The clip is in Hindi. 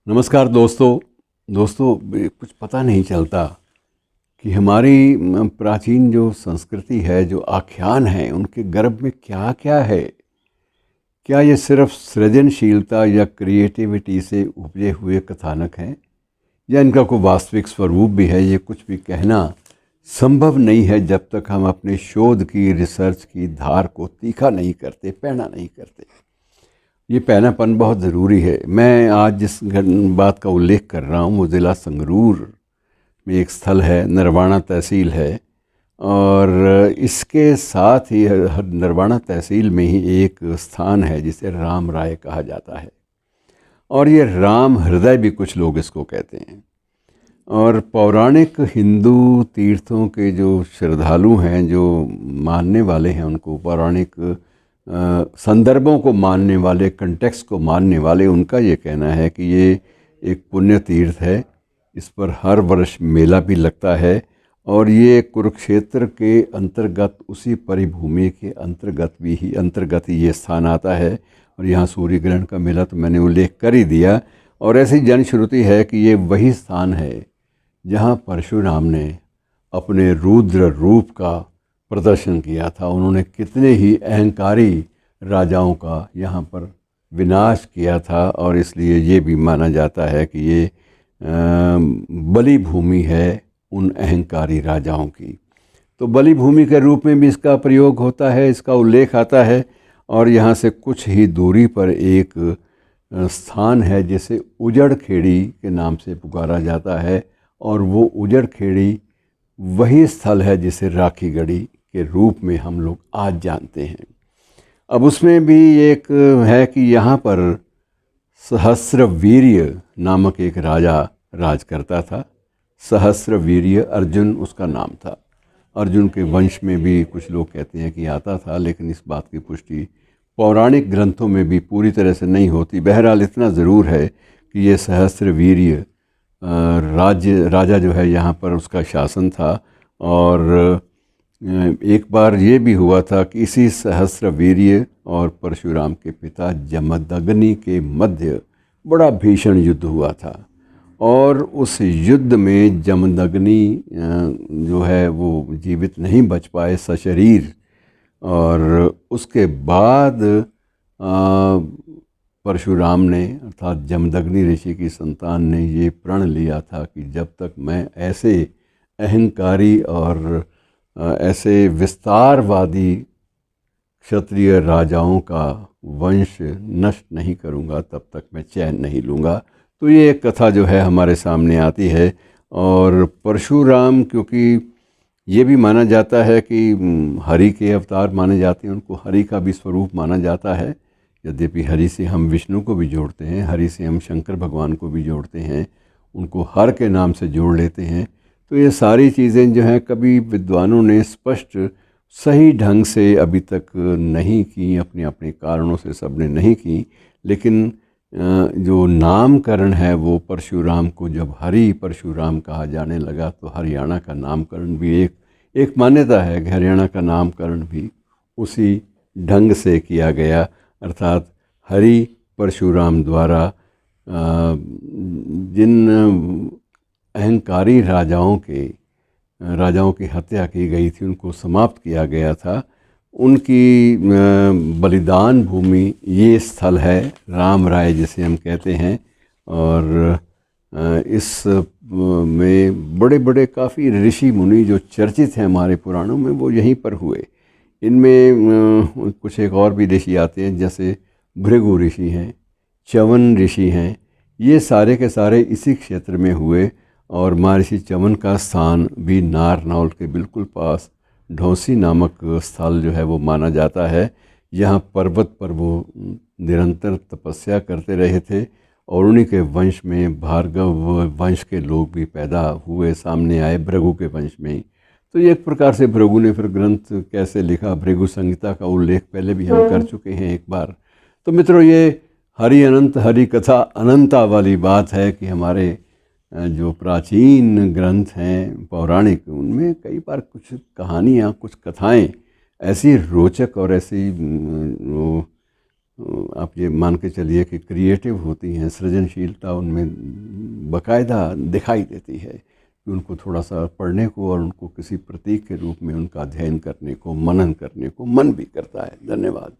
नमस्कार दोस्तों। कुछ पता नहीं चलता कि हमारी प्राचीन जो संस्कृति है, जो आख्यान हैं, उनके गर्भ में क्या क्या है। क्या ये सिर्फ सृजनशीलता या क्रिएटिविटी से उपजे हुए कथानक हैं, या इनका कोई वास्तविक स्वरूप भी है। ये कुछ भी कहना संभव नहीं है जब तक हम अपने शोध की, रिसर्च की धार को तीखा नहीं करते, पैना नहीं करते। ये पैनापन बहुत ज़रूरी है। मैं आज जिस बात का उल्लेख कर रहा हूँ वो ज़िला संगरूर में एक स्थल है, नरवाणा तहसील है। और इसके साथ ही नरवाणा तहसील में ही एक स्थान है जिसे राम राय कहा जाता है, और ये राम हृदय भी कुछ लोग इसको कहते हैं। और पौराणिक हिंदू तीर्थों के जो श्रद्धालु हैं, जो मानने वाले हैं, उनको पौराणिक संदर्भों को मानने वाले, कंटेक्स्ट को मानने वाले, उनका ये कहना है कि ये एक पुण्य तीर्थ है। इस पर हर वर्ष मेला भी लगता है, और ये कुरुक्षेत्र के अंतर्गत, उसी परिभूमि के अंतर्गत ही ये स्थान आता है। और यहाँ सूर्य ग्रहण का मेला तो मैंने उल्लेख कर ही दिया। और ऐसी जनश्रुति है कि ये वही स्थान है जहाँ परशुराम ने अपने रुद्र रूप का प्रदर्शन किया था। उन्होंने कितने ही अहंकारी राजाओं का यहाँ पर विनाश किया था, और इसलिए ये भी माना जाता है कि ये बलि भूमि है उन अहंकारी राजाओं की। तो बलि भूमि के रूप में भी इसका प्रयोग होता है, इसका उल्लेख आता है। और यहाँ से कुछ ही दूरी पर एक स्थान है जिसे उजड़ खेड़ी के नाम से पुकारा जाता है, और वो उजड़ खेड़ी वही स्थल है जिसे राखी गढ़ी के रूप में हम लोग आज जानते हैं। अब उसमें भी एक है कि यहाँ पर सहस्रवीर्य नामक एक राजा राज करता था। सहस्रवीर्य अर्जुन उसका नाम था। अर्जुन के वंश में भी कुछ लोग कहते हैं कि आता था, लेकिन इस बात की पुष्टि पौराणिक ग्रंथों में भी पूरी तरह से नहीं होती। बहरहाल इतना ज़रूर है कि ये सहस्रवीर्य राजा जो है यहाँ पर उसका शासन था। और एक बार ये भी हुआ था कि इसी सहस्रवीर्य और परशुराम के पिता जमदग्नि के मध्य बड़ा भीषण युद्ध हुआ था। और उस युद्ध में जमदग्नि जो है वो जीवित नहीं बच पाए सशरीर। और उसके बाद परशुराम ने, अर्थात जमदग्नि ऋषि की संतान ने, ये प्रण लिया था कि जब तक मैं ऐसे अहंकारी और ऐसे विस्तारवादी क्षत्रिय राजाओं का वंश नष्ट नहीं करूंगा, तब तक मैं चैन नहीं लूँगा। तो ये एक कथा जो है हमारे सामने आती है। और परशुराम, क्योंकि ये भी माना जाता है कि हरि के अवतार माने जाते हैं, उनको हरि का भी स्वरूप माना जाता है। यद्यपि हरि से हम विष्णु को भी जोड़ते हैं, हरि से हम शंकर भगवान को भी जोड़ते हैं, उनको हर के नाम से जोड़ लेते हैं। तो ये सारी चीज़ें जो हैं कभी विद्वानों ने स्पष्ट सही ढंग से अभी तक नहीं की, अपने अपने कारणों से सबने नहीं की। लेकिन जो नामकरण है वो परशुराम को जब हरि परशुराम कहा जाने लगा, तो हरियाणा का नामकरण भी एक मान्यता है कि हरियाणा का नामकरण भी उसी ढंग से किया गया। अर्थात हरि परशुराम द्वारा जिन अहंकारी राजाओं की हत्या की गई थी, उनको समाप्त किया गया था, उनकी बलिदान भूमि ये स्थल है, राम राय जिसे हम कहते हैं। और इस में बड़े बड़े काफ़ी ऋषि मुनि जो चर्चित हैं हमारे पुराणों में, वो यहीं पर हुए। इनमें कुछ एक और भी ऋषि आते हैं, जैसे भृगु ऋषि हैं, च्यवन ऋषि हैं। ये सारे के सारे इसी क्षेत्र में हुए। और महर्षि च्यवन का स्थान भी नारनौल के बिल्कुल पास ढौसी नामक स्थल जो है वो माना जाता है। यहाँ पर्वत पर वो निरंतर तपस्या करते रहे थे, और उन्हीं के वंश में भार्गव वंश के लोग भी पैदा हुए, सामने आए भृगु के वंश में ही। तो ये एक प्रकार से भृगु ने फिर ग्रंथ कैसे लिखा, भृगु संहिता का उल्लेख पहले भी हम कर चुके हैं एक बार। तो मित्रों, ये हरि अनंत हरि कथा अनंता वाली बात है कि हमारे जो प्राचीन ग्रंथ हैं पौराणिक, उनमें कई बार कुछ कहानियाँ, कुछ कथाएं ऐसी रोचक और ऐसी आप ये मान के चलिए कि क्रिएटिव होती हैं, सृजनशीलता उनमें बाकायदा दिखाई देती है कि उनको थोड़ा सा पढ़ने को और उनको किसी प्रतीक के रूप में उनका अध्ययन करने को, मनन करने को मन भी करता है। धन्यवाद।